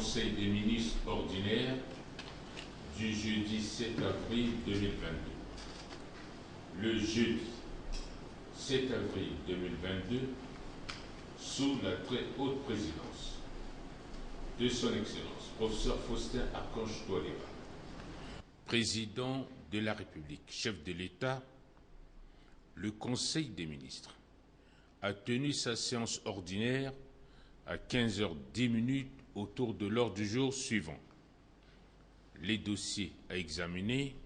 Conseil des ministres ordinaire du jeudi 7 avril 2022. Le jeudi 7 avril 2022, sous la très haute présidence de son Excellence, professeur Faustin Archange Touadéra, président de la République, chef de l'État, le Conseil des ministres a tenu sa séance ordinaire à 15h10 autour de l'ordre du jour suivant: les dossiers à examiner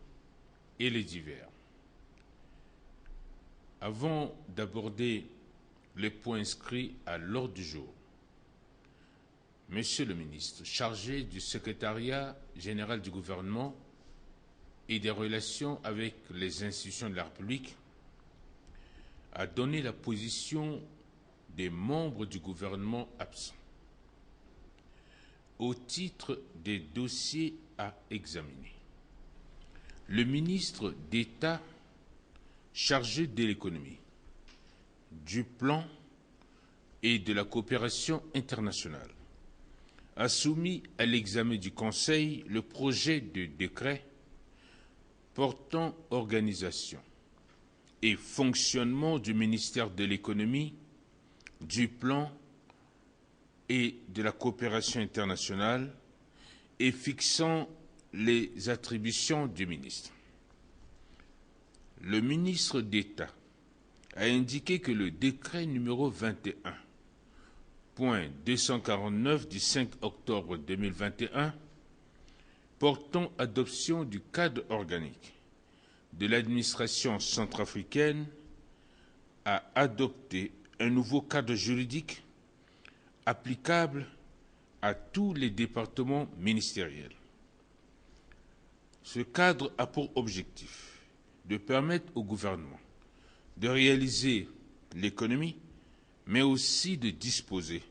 et les divers. Avant d'aborder les points inscrits à l'ordre du jour, Monsieur le ministre chargé du secrétariat général du gouvernement et des relations avec les institutions de la République a donné la position des membres du gouvernement absents au titre des dossiers à examiner. Le ministre d'État chargé de l'économie, du plan et de la coopération internationale a soumis à l'examen du Conseil le projet de décret portant organisation et fonctionnement du ministère de l'économie, du plan et de la coopération internationale et fixant les attributions du ministre. Le ministre d'État a indiqué que le décret numéro 21.249 du 5 octobre 2021 portant adoption du cadre organique de l'administration centrafricaine a adopté un nouveau cadre juridique applicable à tous les départements ministériels. Ce cadre a pour objectif de permettre au gouvernement de réaliser l'économie, mais aussi de disposer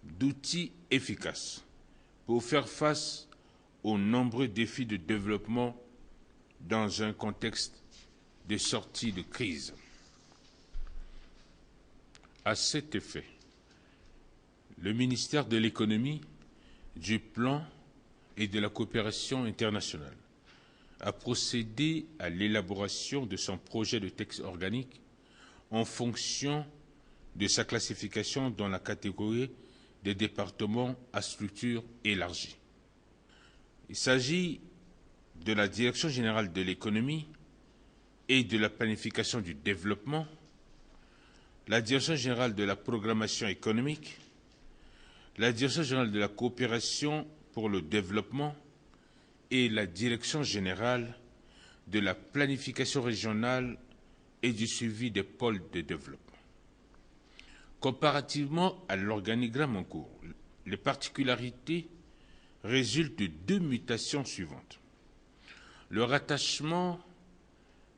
d'outils efficaces pour faire face aux nombreux défis de développement dans un contexte de sortie de crise. À cet effet, le ministère de l'économie, du plan et de la coopération internationale a procédé à l'élaboration de son projet de texte organique en fonction de sa classification dans la catégorie des départements à structure élargie. Il s'agit de la Direction générale de l'économie et de la planification du développement, la Direction générale de la programmation économique, la Direction générale de la coopération pour le développement et la Direction générale de la planification régionale et du suivi des pôles de développement. Comparativement à l'organigramme en cours, les particularités résultent de deux mutations suivantes: le rattachement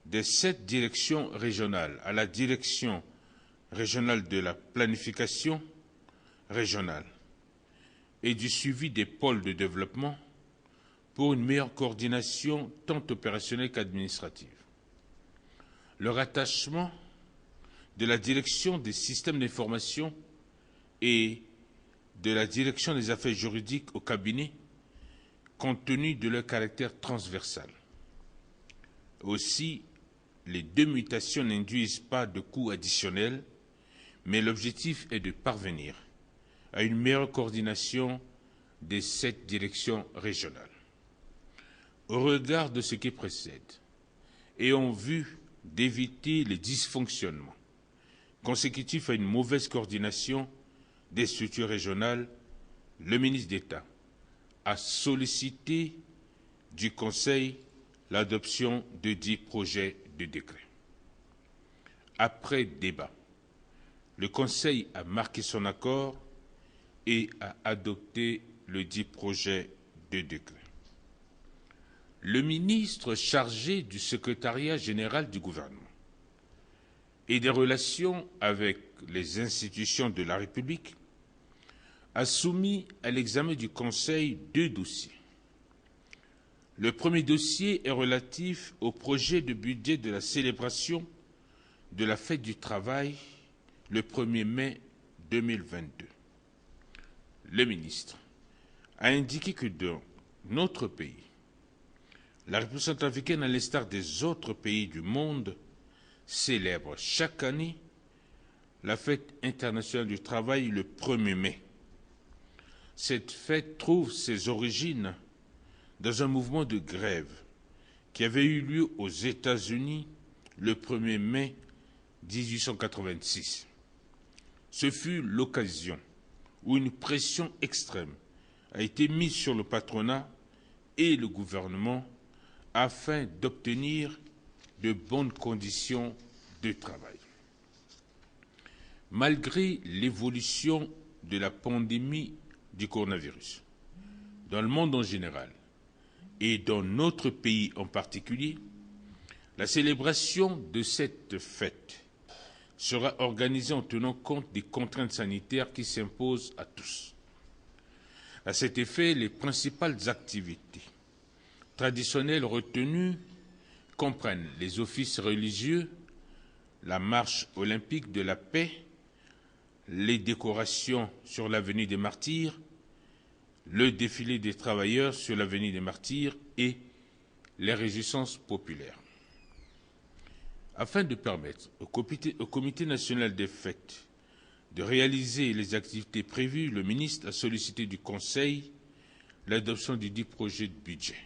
des 7 directions régionales à la Direction régionale de la planification régionale et du suivi des pôles de développement pour une meilleure coordination tant opérationnelle qu'administrative. Le rattachement de la direction des systèmes d'information et de la direction des affaires juridiques au cabinet, compte tenu de leur caractère transversal. Aussi, les deux mutations n'induisent pas de coûts additionnels, mais l'objectif est de parvenir à une meilleure coordination des 7 directions régionales. Au regard de ce qui précède, et en vue d'éviter les dysfonctionnements consécutifs à une mauvaise coordination des structures régionales, le ministre d'État a sollicité du Conseil l'adoption de 10 projets de décret. Après débat, le Conseil a marqué son accord et a adopté le 10 projet de décret. Le ministre chargé du secrétariat général du gouvernement et des relations avec les institutions de la République a soumis à l'examen du Conseil 2 dossiers. Le premier dossier est relatif au projet de budget de la célébration de la fête du travail le 1er mai 2022. Le ministre a indiqué que dans notre pays, la République centrafricaine, à l'instar des autres pays du monde, célèbre chaque année la fête internationale du travail le 1er mai. Cette fête trouve ses origines dans un mouvement de grève qui avait eu lieu aux États-Unis le 1er mai 1886. Ce fut l'occasion où une pression extrême a été mise sur le patronat et le gouvernement afin d'obtenir de bonnes conditions de travail. Malgré l'évolution de la pandémie du coronavirus, dans le monde en général et dans notre pays en particulier, la célébration de cette fête sera organisée en tenant compte des contraintes sanitaires qui s'imposent à tous. À cet effet, les principales activités traditionnelles retenues comprennent les offices religieux, la marche olympique de la paix, les décorations sur l'avenue des Martyrs, le défilé des travailleurs sur l'avenue des Martyrs et les réjouissances populaires. Afin de permettre au Comité national des fêtes de réaliser les activités prévues, le ministre a sollicité du Conseil l'adoption du dit projet de budget.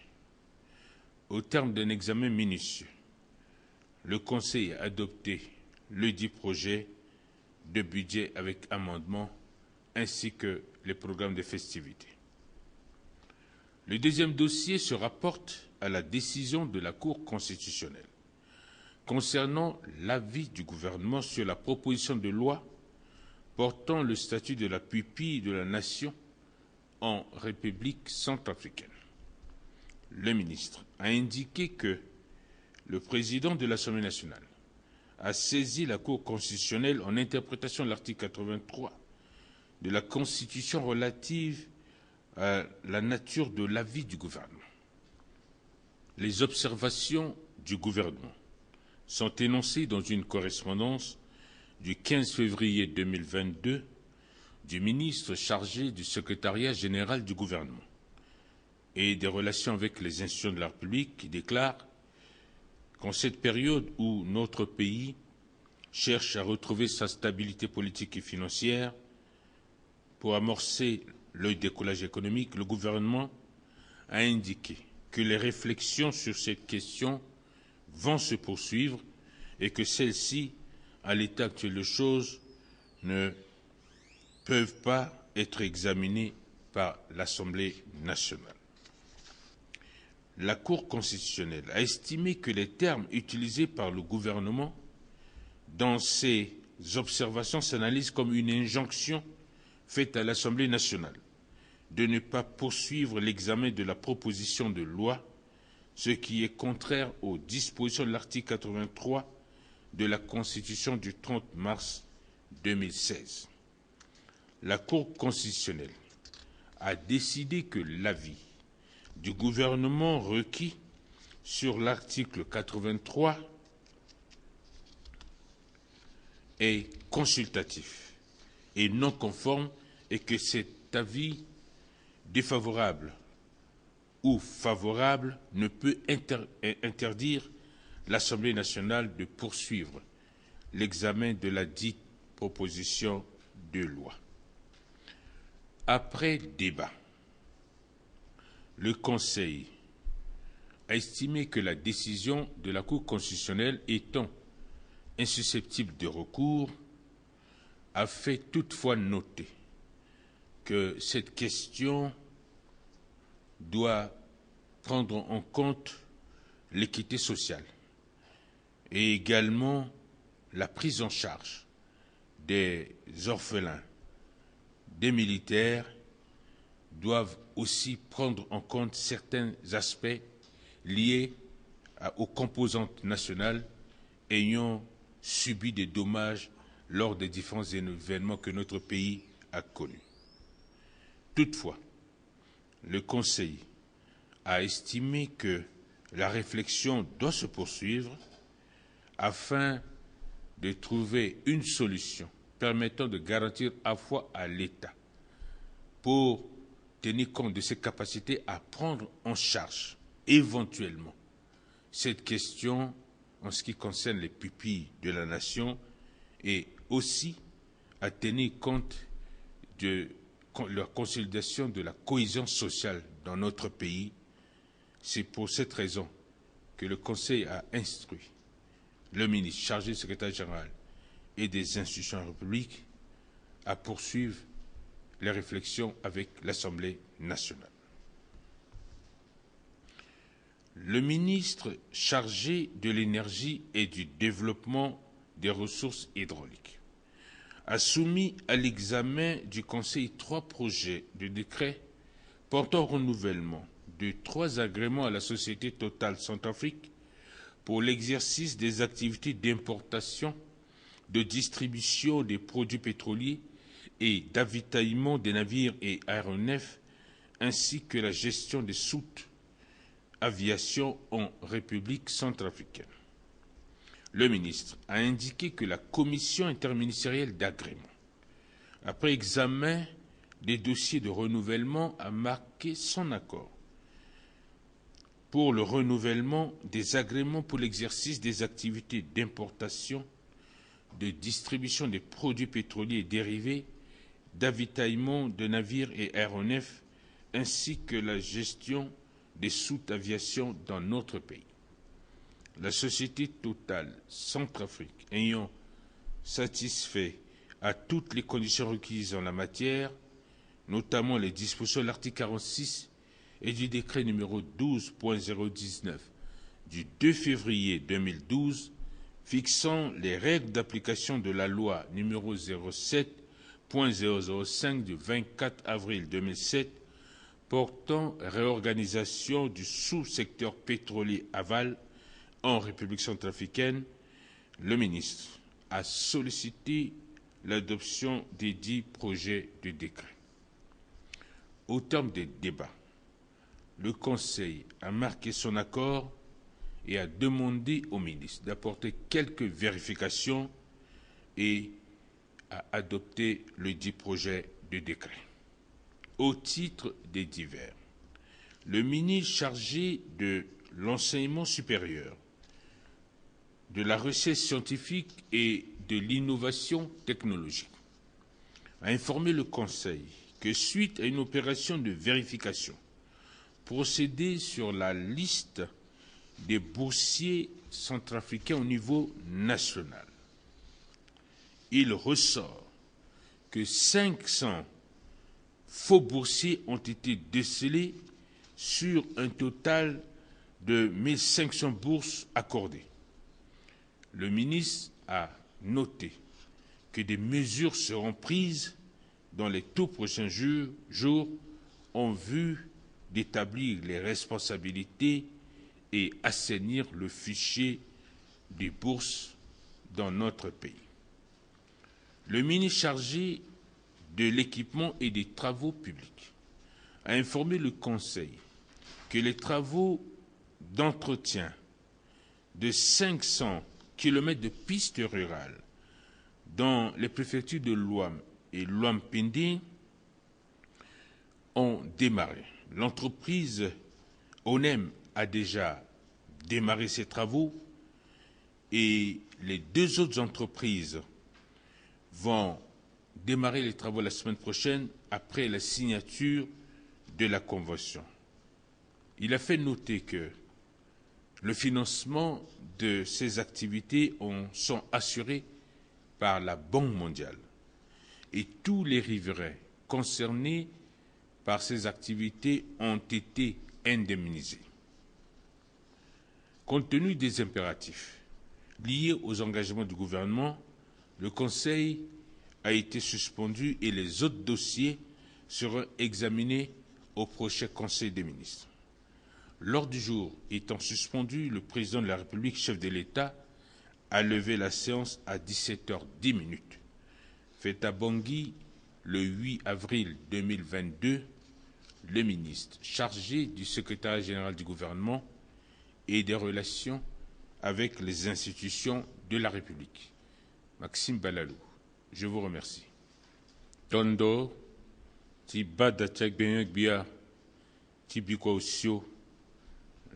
Au terme d'un examen minutieux, le Conseil a adopté le dit projet de budget avec amendement ainsi que les programmes de festivités. Le deuxième dossier se rapporte à la décision de la Cour constitutionnelle concernant l'avis du gouvernement sur la proposition de loi portant le statut de la pupille de la nation en République centrafricaine. Le ministre a indiqué que le président de l'Assemblée nationale a saisi la Cour constitutionnelle en interprétation de l'article 83 de la Constitution relative à la nature de l'avis du gouvernement. Les observations du gouvernement sont énoncées dans une correspondance du 15 février 2022 du ministre chargé du secrétariat général du gouvernement et des relations avec les institutions de la République qui déclare qu'en cette période où notre pays cherche à retrouver sa stabilité politique et financière pour amorcer le décollage économique, le gouvernement a indiqué que les réflexions sur cette question vont se poursuivre et que celles-ci, à l'état actuel de choses, ne peuvent pas être examinées par l'Assemblée nationale. La Cour constitutionnelle a estimé que les termes utilisés par le gouvernement dans ces observations s'analysent comme une injonction faite à l'Assemblée nationale de ne pas poursuivre l'examen de la proposition de loi, ce qui est contraire aux dispositions de l'article 83 de la Constitution du 30 mars 2016. La Cour constitutionnelle a décidé que l'avis du gouvernement requis sur l'article 83 est consultatif et non conforme et que cet avis défavorable ou favorable ne peut interdire l'Assemblée nationale de poursuivre l'examen de la dite proposition de loi. Après débat, le Conseil a estimé que la décision de la Cour constitutionnelle étant insusceptible de recours, a fait toutefois noter que cette question doit prendre en compte l'équité sociale et également la prise en charge des orphelins, des militaires doivent aussi prendre en compte certains aspects liés aux composantes nationales ayant subi des dommages lors des différents événements que notre pays a connus. Toutefois, le Conseil a estimé que la réflexion doit se poursuivre afin de trouver une solution permettant de garantir à la fois à l'État pour tenir compte de ses capacités à prendre en charge éventuellement cette question en ce qui concerne les pupilles de la nation et aussi à tenir compte de la consolidation de la cohésion sociale dans notre pays. C'est pour cette raison que le Conseil a instruit le ministre chargé du secrétaire général et des institutions de la République à poursuivre les réflexions avec l'Assemblée nationale. Le ministre chargé de l'énergie et du développement des ressources hydrauliques a soumis à l'examen du Conseil 3 projets de décret portant au renouvellement de 3 agréments à la société Total Centrafrique pour l'exercice des activités d'importation, de distribution des produits pétroliers et d'avitaillement des navires et aéronefs, ainsi que la gestion des soutes aviation en République centrafricaine. Le ministre a indiqué que la commission interministérielle d'agrément, après examen des dossiers de renouvellement, a marqué son accord pour le renouvellement des agréments pour l'exercice des activités d'importation, de distribution des produits pétroliers et dérivés, d'avitaillement de navires et aéronefs, ainsi que la gestion des soutes aviation dans notre pays. La société Total Centrafrique ayant satisfait à toutes les conditions requises en la matière, notamment les dispositions de l'article 46 et du décret numéro 12.019 du 2 février 2012 fixant les règles d'application de la loi numéro 07.005 du 24 avril 2007 portant réorganisation du sous-secteur pétrolier aval en République centrafricaine, le ministre a sollicité l'adoption des 10 projets de décret. Au terme des débats, le Conseil a marqué son accord et a demandé au ministre d'apporter quelques vérifications et a adopté le 10 projets de décret. Au titre des divers, le ministre chargé de l'enseignement supérieur, de la recherche scientifique et de l'innovation technologique a informé le Conseil que suite à une opération de vérification procédée sur la liste des boursiers centrafricains au niveau national, il ressort que 500 faux boursiers ont été décelés sur un total de 1500 bourses accordées. Le ministre a noté que des mesures seront prises dans les tout prochains jours en vue d'établir les responsabilités et assainir le fichier des bourses dans notre pays. Le ministre chargé de l'équipement et des travaux publics a informé le Conseil que les travaux d'entretien de 500 km de pistes rurales dans les préfectures de Luam et Luam-Pindi ont démarré. L'entreprise ONEM a déjà démarré ses travaux et les 2 autres entreprises vont démarrer les travaux la semaine prochaine après la signature de la convention. Il a fait noter que le financement de ces activités sont assurés par la Banque mondiale et tous les riverains concernés par ces activités ont été indemnisés. Compte tenu des impératifs liés aux engagements du gouvernement, le Conseil a été suspendu et les autres dossiers seront examinés au prochain Conseil des ministres. L'ordre du jour étant suspendu, le président de la République, chef de l'État, a levé la séance à 17h10. Fait à Bangui, le 8 avril 2022, le ministre chargé du secrétariat général du gouvernement et des relations avec les institutions de la République, Maxime Balalou. Je vous remercie. Tondo, ti bada tchak benyek bia ti bikwa usio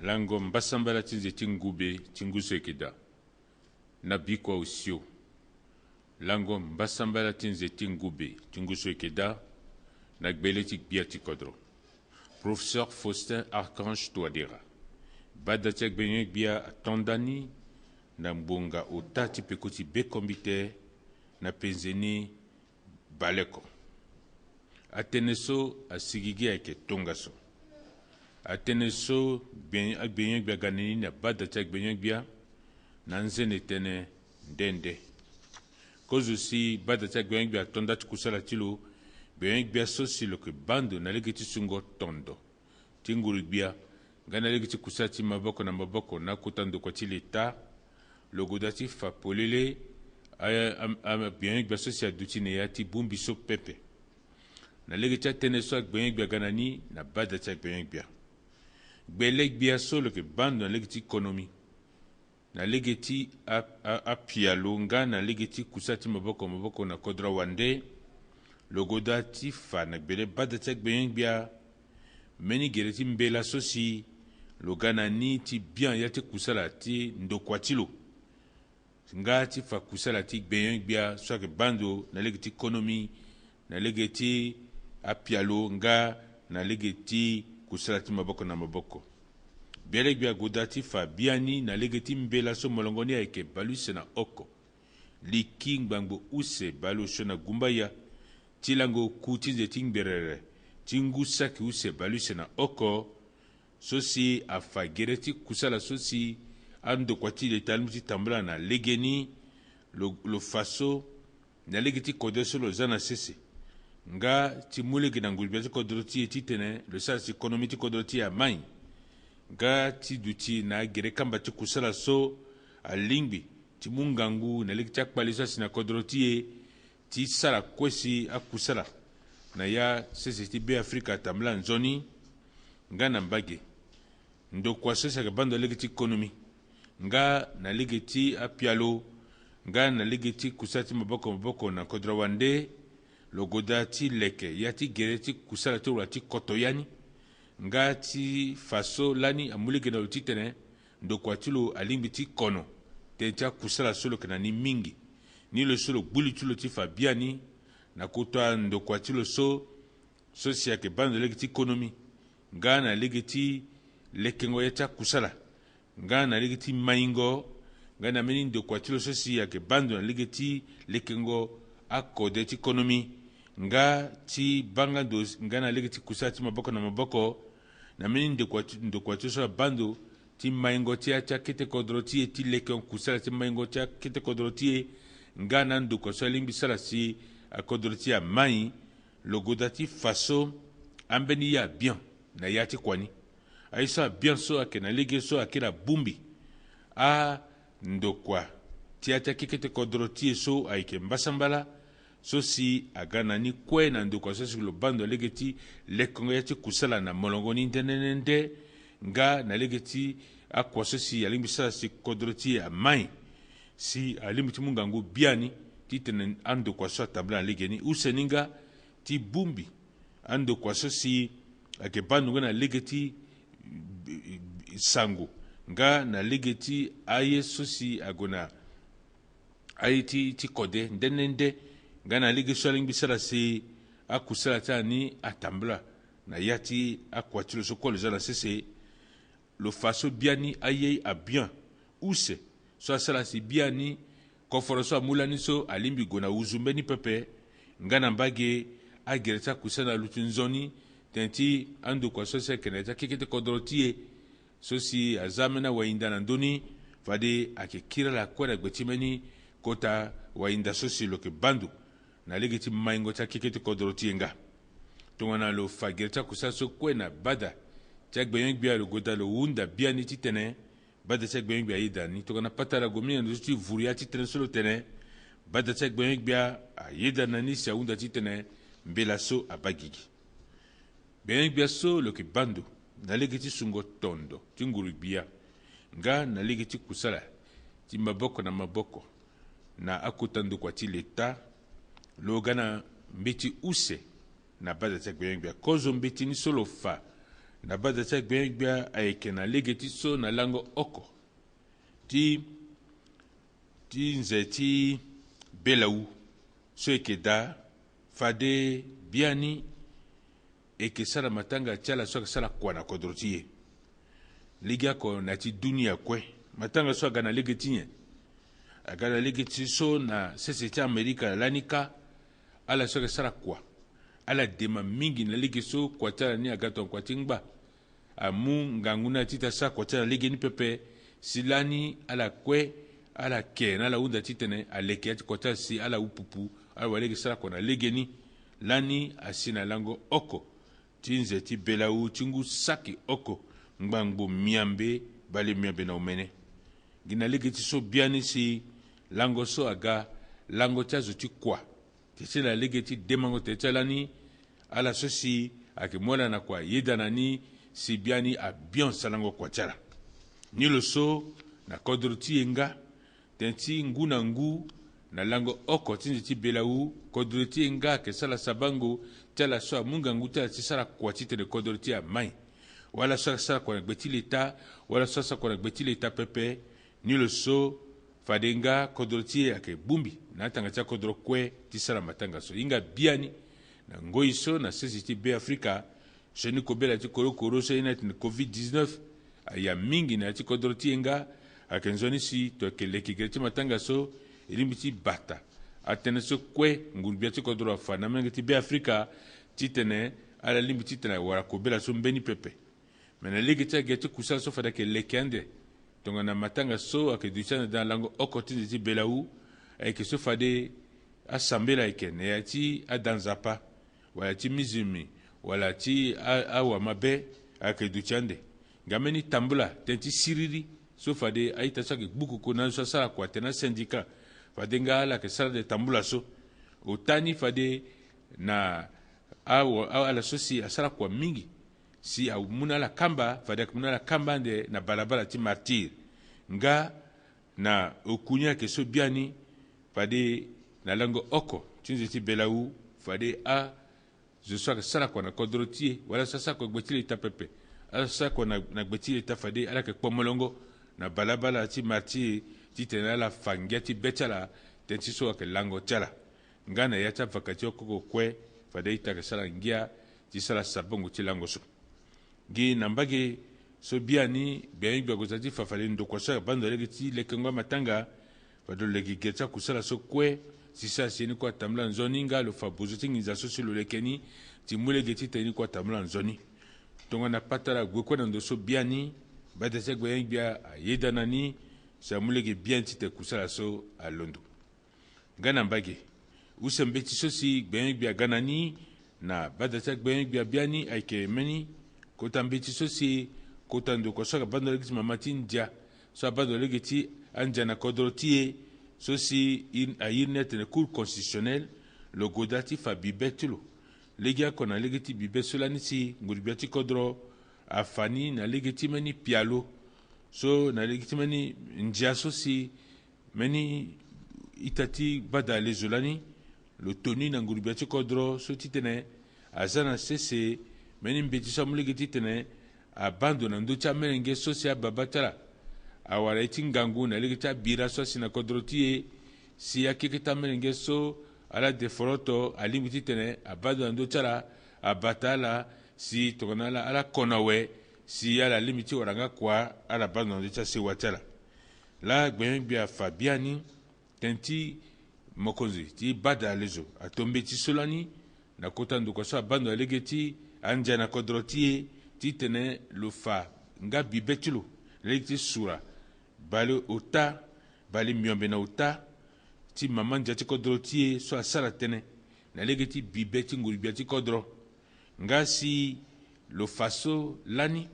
lango mbasambala tinze tingube tingusekeda na bikwa usio lango mbasambala tinze tingube tingusekeda na gbele tik bia tikodro professeur Faustin Archange Touadéra bada tchak benyek bia tondani na mbonga otati pekoti bekombite na penzeni baleko ateneso asigigi ayeke tongaso ateneso benyek bia ganini na bada tchak benyek bia na nzene tene ndende kozo si bada tchak benyek bia tonda ti kusala ti lo benyek bia so si lo yeke bando na lege ti sungo tondo ti nguru bia nga na lege ti kusala ti maboko na maboko na kota ndokua ti leta lo goda ti fa polele benyek bia so si aduti na ya ti bungbi so pepe na lege ti atene so agbenyek bia ga na ni na bada ti agbenyek bia gbelek bia so lo yeke bando na lege ti ekonomi na lege ti apia lo nga na lege ti kusa ti maboko na kodra wande lo goda ti fa na gbele bada ti agbenyek bia mbeni gere ti mbela so si lo ga na ni ti bien ya ti kusala ti ndokua ti lo nga ti fa kusala ti gbenyek bia so ayeke bando na lege ti ekonomi na lege ti apia lo nga na lege ti kusala ti maboko na maboko bielek bia goda ti fa bia ni na lege ti mbela so molongo ni ayeke balu se na oko liki ngbangbo use balu so na gumba ya ti lango ku ti nze ti ngberere ti ngu saki use balu se na oko so si afa gere ti kusala so si andokua ti leta alingbi ti tambula na lege ni lo fa so na lege ti kodro so lo za na sese nga ti mu lege na ngulu bia ti kodro ti e ti tene lo sara si ekonomi ti kodro ti amai nga ti duti na agere kamba ti kusala so alingbi ti mu ngangu na lege ti akpali so asi na kodro ti e ti sara kuesi akusala na ya sese ti be afrika atambula nzoni nga na mbage ndokua so si ayeke bando lege ti ekonomi nga na lege ti apia lo nga na lege ti kusala ti maboko na kodra wande lo goda ti leke ya ti gere ti kusala ti ora ti koto yani nga ti fa so lani amu lege na lo ti tene ndokua ti lo alingbi ti kono tene ti akusala so lo yeke na ni mingi ni lo so lo gbuli ti lo ti fa bia ni na kota andokua ti lo so si ayeke bando lege ti ekonomi nga na lege ti lekengo ya ti akusala nga na lege ti maingo nga na mbeni ndokua ti lo so si ayeke bando na lege ti lekengo akode ti ekonomi nga ti bangando nga na lege ti kusala ti maboko na maboko na mbeni ndokua ti so abando ti maingo ti akete kodro ti e ti lekengo kusala ti maingo ti akete kodro ti e nga na ndokua so alingbi sara si akodro ti amai lo goda ti fa so ambeni ya bien na ya ti kuani aye so abien so ayeke na lege so ayeke na bungbi andokua ti ati akekete kodro ti e so ayeke mbasambala so si aga na ni kue na ndokua so si lo bando lege ti lekengo ya ti kusala na molongo ni ndenenende nga na lege ti akua so si alingbi sara si kodro ti e amai si alingbi ti mu ngangu bia ni ti tene andokua so atambula na lege ni use ni nga ti bungbi andokua so si ayeke bando nga na lege ti sango nga na lege ti aye so si ago na aye ti kode ndendende nga na lege so alingbi sara si akusala ti ani atambula na ya ti akua ti lo so kuâ lo za na sese lo fa so bia ni aye abien use so asala si bia ni koforo so amû lani so alingbi go na uzu mbeni pepe nga na mbage agere ti akusala na lu ti nzoni tene ti andokua so si ayeke na ti akeke ti kodro ti e so si aza mbeni awahinda na ndöni fade ayeke kiri ala kue na gbe ti mbeni kota wahinda so si lo yeke bando na lege ti maingo ti akeke ti kodro ti e nga tongana lo fa gere ti akusala so kue na bada ti agbenyek bia lo goda lo hunda bia ni ti tene bada ti agbenyek bia aye da ni tongana patala go minga na so ti vuru ya ti tene so lo tene bada ti agbenyek bia aye da na ni si ahunda ti tene mbela so abagigi benyek bia so lo yeke bando na lege ti sungo tondo ti nguru bia nga na lege ti kusala ti maboko na maboko na akota ndokua ti leta lo ga na mbeti use na bada tia gbenyang bia kozo mbeti ni solo fa na bada tia gbenyang bia ayeke na legeti so na lango oko ti nze ti belau so yeke da fade biani eke sara matanga tiala so yeke sara kua na kodro ti ye ligi ako na ti dunia kue matanga so aga na lege ti nye aga na lege ti so na sese ti amerika lani ka ala so yeke sara kua ala dema mingi na lege so kua ti ala ni aga tongkua ti ngba amu ngangu na ti ta sara kua ti ala lege ni pepe si lani ala kue ala ke na ala hunda ti tene aleke ati kua ti ala si ala upupu ala walege sara kua na lege ni lani asi na lango oko ti nze ti belau ti ngu saki oko ngbangbo miambe bale miambe na umene gi na lege ti so biani si lango so aga lango ti azo ti kua ti si na lege ti demango te ti ala ni ala so si ayeke mu ala na kua yeda na ni si biani abion salango kua ti ala ni lo so na kodro ti ye nga tene ti ngu na ngu na lango oko ti nze ti belau kodro ti ye nga ayeke sara sabango ti ala so amu ngangu ti ala ti sara kua ti tene kodro ti amai wala so sara kua na gbe ti leta wala so sara kua na gbe ti leta pepe ni lo so fade nga kodro ti ye ayeke bungbi na atanga ti akodro kue ti sara matanga so hinga biani na ngoi so na sese ti beafrika so ni kobela ti korokoro so ye na tene covid-19 aya mingi na ti kodro ti ye nga ayeke nzoni si to yeke leki ge ti matanga so e lingbi ti bata atene so kue ngurubia ti kodro afa na menge ti beafrika ti tene ala lingbi ti tene awara kobela so mbeni pepe me na lege ti age ti kusala so fade ayeke leke ande tongana matanga so ayeke duti ande dan lango oko ti nze ti belau ayeke so fade asambela ayeke na ya ti adanzapa wala ti mizimi wala ti awamabe ayeke duti ande nga mbeni tambula tene ti siriri so fade aita so ayeke gbuku na so asara kua tene asyndicat fade nga ala yeke sara de tambula so otani fade na ala so si asara kua mingi si amu na ala kamba fade ayeke mu na ala kamba ande na balabala ti martyr nga na okuni ayeke so biani fade na lango oko ti nze ti belau fade zo so ayeke sara kua na kodro ti ye wala so asara kua gbe ti leta pepe ala so sara kua na gbe ti leta fade ala yeke kpo molongo na balabala ti martyr ti tene ala fangia ti be ti ala tene ti so ayeke lango ti ala nga na ya ti avaka ti okoko kue fade ita yeke sara ngia ti sara sabongo ti lango so gi na mbage so biani gbenyang gbia gue ti fafale ndokua so ayeke bando lege ti lekengo amatanga fade lo lege ge ti akusala so kue si sara si ye ni kue atambula nzoni nga lo fa bozo ti nginza so si lo leke ni ti mu lege ti tene ni kue atambula nzoni tongana pata ala gue kue na ndo so biani bada ti agbenyang gbia ayeda na ni si amu lege bien ti te kusala so alondo nga na mbage usembe ti so si gbenyang gbia ga na ni na bada ti agbenyang gbia biani ayeke meni kota mbe ti so si kota ndokua so ayeke bando lege ti mama ti ndia so abando lege ti andia na kodro ti ye so si airi ni atene cour constitutionnel lo goda ti fa bibe ti lo lege ako na lege ti bibe so lani si ngurubia ti kodro afani na lege ti mbeni pialo so na lege ti mbeni ndia so si mbeni ita ti bada ale zo lani lo toni na ngurubia ti kodro so ti tene aza na sese mbeni mbe ti so amu lege ti tene abando na ndö ti amelenge so si ababa ti ala awara ye ti ngangu na lege ti abira so asi na kodro ti ye si akeke ti amelenge so ala deforoto alingbi ti tene abando na ndö ti ala abata ala si tongana ala kona awe si ala lingbi ti wara nga kua ala bando na ndö ti asewa ti ala la gbenyang gbia afa biani tene ti mokonzi ti bada ale zo atombe ti so lani na kota ndokua so abando alege ti andia na kodro ti ye ti tene lo fa nga bibe ti lo lege ti sura bale ota bale miombe na ota ti mama ndia ti kodro ti ye so asara tënë na lege ti bibe ti ngurubia ti kodro nga si lo fa so lani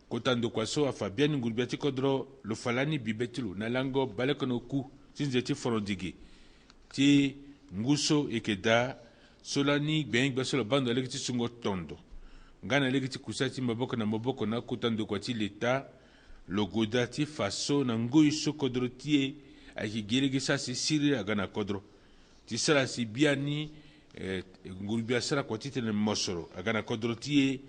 kota ndokua so afa biani ngurubia ti kodro lo fa lani bibe ti lo na lango bale kono oku ti nze ti forondige ti ngu so e yeke da so lani gbenyang gbia so lo bando alege ti sungo tondo nga na lege ti kusala ti maboko na maboko na kota ndokua ti leta lo goda ti fa so na ngoi so kodro ti ye ayeke gi lege sara si siri aga na kodro ti sara si biani ngurubia sara kwa titene mosoro agana kodrotie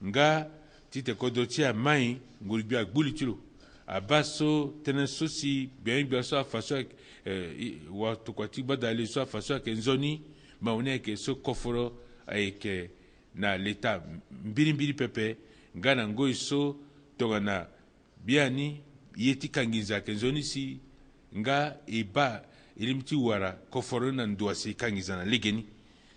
nga tite kodrotie a mai ngurubia gbuli tilo abaso tene sosi bien biaso afaso watu kwa tiba dali so afaso ke nzoni maune ke so koforo ke na leta mbiri pepe ngana ngoi so tongana biani yeti kangiza ke nzoni si nga iba ilimti wara koforo na nduasi kangiza na legeni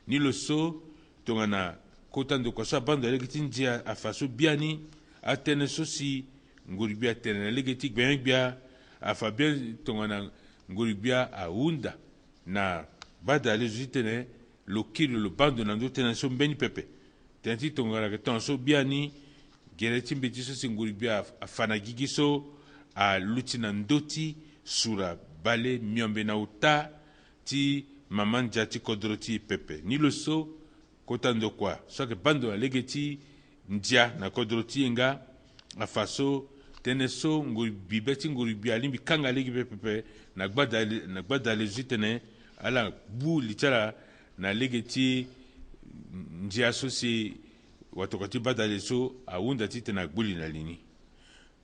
ni lo so tongana kotando kwa so bando legeti njia afaso biani atene sosi nguribia tene legeti gbengbia afa bien tongana nguribia aunda na bada lezitene lo kilo lo bando na ndo tene so mbeni pepe tenti tongana ke tonso biani gereti mbeti so nguribia afana gigiso a lutina ndoti sura bale miombe na uta ti mamanja ti kodroti pepe ni lo so kotando kwa so ke bando la legeti ndia na kodroti nga afaso tene so nguribibeti nguribia limbi kanga legi pepe na gbada lezitene ala bu litara na legeti ndia so si watokati bada leso aunda ti tena gbuli na lini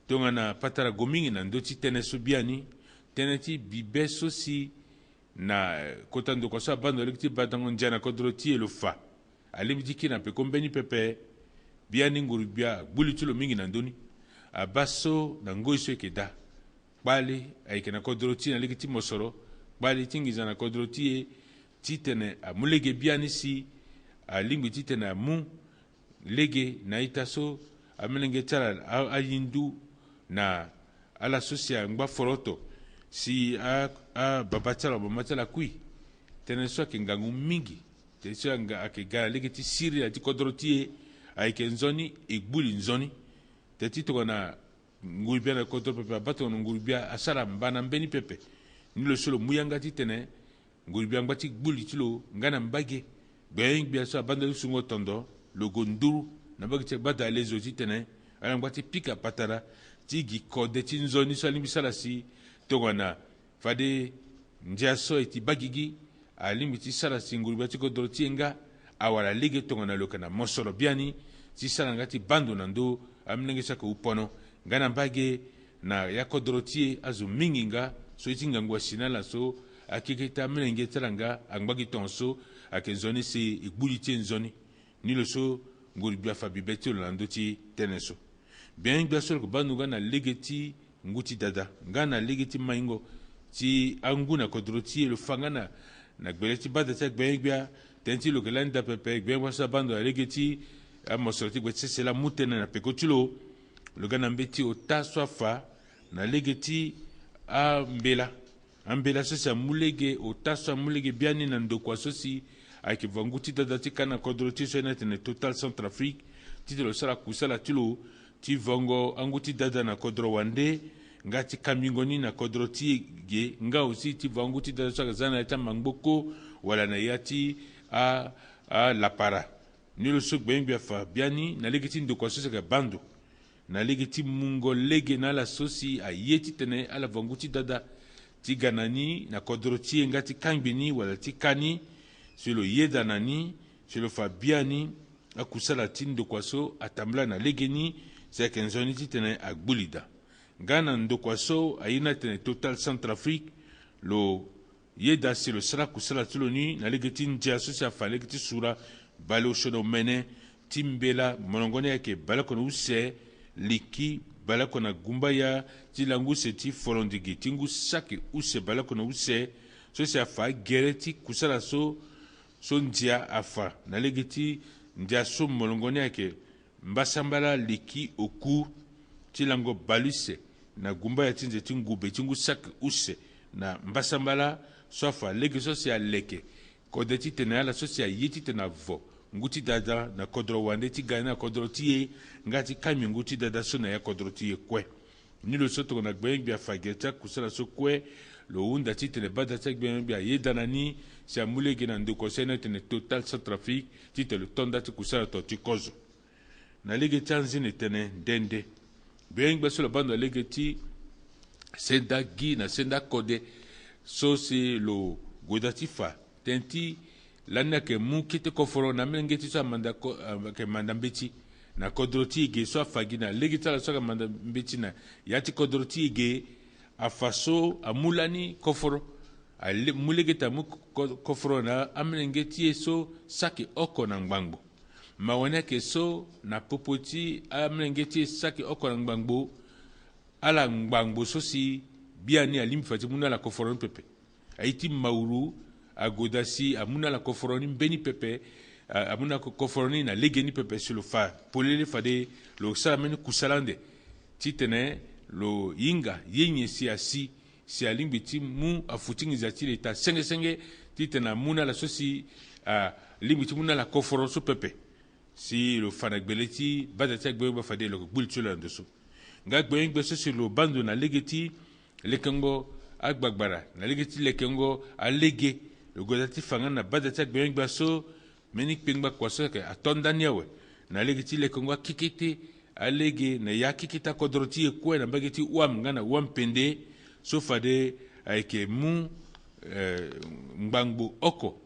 tonga na patara gomingi na ndoti tene so biani tene ti bibe so si na kotando kwa so bando legeti badango ndia na kodroti elo fa alimbi ti kina pe kombeni pepe biani nguribia gbuli tulo mingi na ndoni abaso na ngoi so ekeda kpali ayike na kodroti na legeti mosoro kpali tingiza na kodroti titene amulege biani si alimbi titene amu lege na itaso amelenge tara ayindu na ala sosia ngba foroto si a babatala bamatala kui tene so ke ngangu mingi te so nga akega legeti siri ati kodroti ayike nzoni egbuli nzoni te tito na nguribia na kodro pepe bato nguribia asara mbana mbeni pepe ni lo solo muyanga titene nguribia ngati gbuli tilo ngana mbage beng bia so abanda sungo tondo logo nduru na bagite bada lezo titene ala ngati pika patara tigi kode tinzoni so limbisala si tongana fade njia so eti bagigi alimiti sala singuribia tiko dorotienga awala lege tongana lokana mosoro biani ti sala ngati bando nando amnenge saka upono ngana mbage na yako dorotie azu minginga so eti ngangwa sinala so akikita mnenge teranga angbagi tonso akenzoni si igbuli tenzoni ni lo so nguribia fabibeti lando ti teneso bien gba so ko banuga na legeti nguti dada ngana legeti maingo ti anguna kodroti lo fangana na gbeleti bada ta gbengbia tenti lo gelanda pepe gbenwa sa bando legeti amosorti gwetse c'est la mutena na pekotilo lo gana mbeti o taswafa na legeti ambela so sa mulege o taswa mulege biani na ndokwa so si aki vanguti dada ti kana kodroti so na tene total Centrafrique ti lo sala kusala tilo ti vongo anguti dada na kodro wande ngati kamingoni na kodroti ge nga aussi ti vanguti dada so zana ta mangboko wala na yati a lapara ni lo so gbengbia fa biani na legeti ndokwa so sa bando na legeti mungo lege na la sosi a yeti tene ala vanguti dada ti ganani na kodroti ngati kangbini wala ti kani sur le yedanani sur le fabiani akusala tindo kwaso atambla na legeni c'est que nzoni tene agbulida gana ndo kwaso aina tene total Centrafrique lo yeda c'est le sala kusala tuloni na legeti ndia so sa fa legeti sura balo shono mene timbela monongone yake balako use liki balako na gumbaya tilangu seti folondigi tingu sake use balako use so sa fa gereti kusala so ndia afa na legeti ndia so molongoni yake mbasambala liki oku tilango balise na gumba ya tinze tingube tingu sak use na mbasambala sofa lege so sia leke kodeti tenala so sia yiti tenavo nguti dada na kodro wande ti gana kodro tie ngati kami nguti dada so na ya kodro tie kwe ni lo soto na gbengbia fageta kusala so kwe lo unda ti tene bada ta gbengbia yedanani si amulege na ndoko sene tene total Centrafrique ti te le tonda ti kusala to ti kozo na lege tanzine tene dende gbengbia so lo bando lege ti senda gi na senda kode so si lo godatifa tenti lana ke mu kite koforo na mengeti so manda ko ke manda mbeti na kodroti ge so fagina legita la so manda mbeti na yati kodroti ge afaso amulani koforo ale mulegeta mu koforo na amengeti so saki oko na ngbango mawana ke so na popoti amengeti saki oko na ngbango ala ngbango so si biani alimfati muna la koforo pepe aiti mauru agodasi amuna la koforoni beni pepe amuna koforoni na legeni pepe sur le fa polele fade lo salameni kusalande titene lo yinga yenye si alimbiti mu afutingi zatile ta senge titena muna la sosi limbiti muna la koforo so pepe si lo fana gbeleti badati gbe fade lo bultula ndoso nga gbe so si lo bando na legeti lekengo agbagbara na legeti lekengo alege le godati fanga na badati gbe so meni pengba kwaso ke atonda nyewe na legeti lekengo kikiti alege na ya kikita kodroti ekwe na bageti wam ngana wam pende so fade aike mu mbangbo oko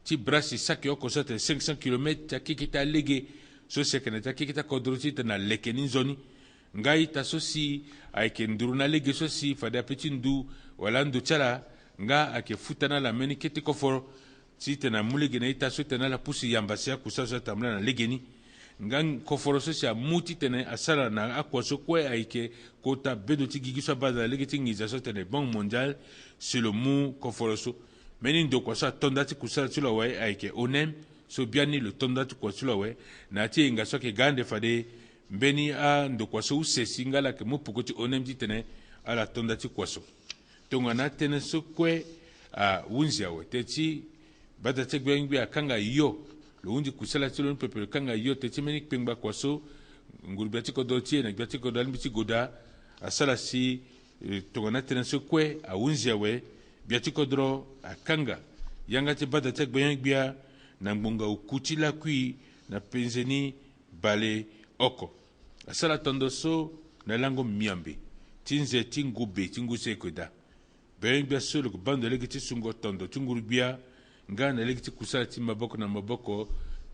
ti brasi saki oko sote 500 km kikita alege so sekene ta kikita kodroti na lekeni zoni ngai ta sosi aike nduru na lege sosi fada petit ndu wala ndu chala nga ake futana la meni kiti koforo si tena mulege na ita so tena la pusi yambasia kusaso tamla na legeni nga koforo sosi amuti tena asala na akwaso kwe aike kota bedo ti gigiso bada lege ti ngiza so tena banque mondiale c'est le mu koforo so meni ndo kwaso tondati kusala tula we aike onem so biani le tondati kwaso we na ti nga so ke gande fade mbeni a ndo kwaso usesi ngala ke mu pukoti onem ti tena ala tondati kwaso tongana tene so kwe wunzia we teti bada te gbe akanga yo lo undi kusala tilo pepe kanga yo teti meni pengba kwaso ngurbiati ko dotie na gbiati ko dalbiti goda asala si tongana tene so kwe wunzia we biati ko dro akanga yanga te bada te gbe na ngbonga ukuti la kui na penzeni bale oko asala tondo so na lango miambe tinze tingube tinguse koda bengbe solo ko bando legiti sungo tondo tungurubia ngana legiti kusala ti maboko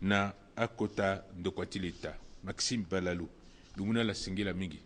na akota ndokwatilita Maxime Balalu lunguna la singila mingi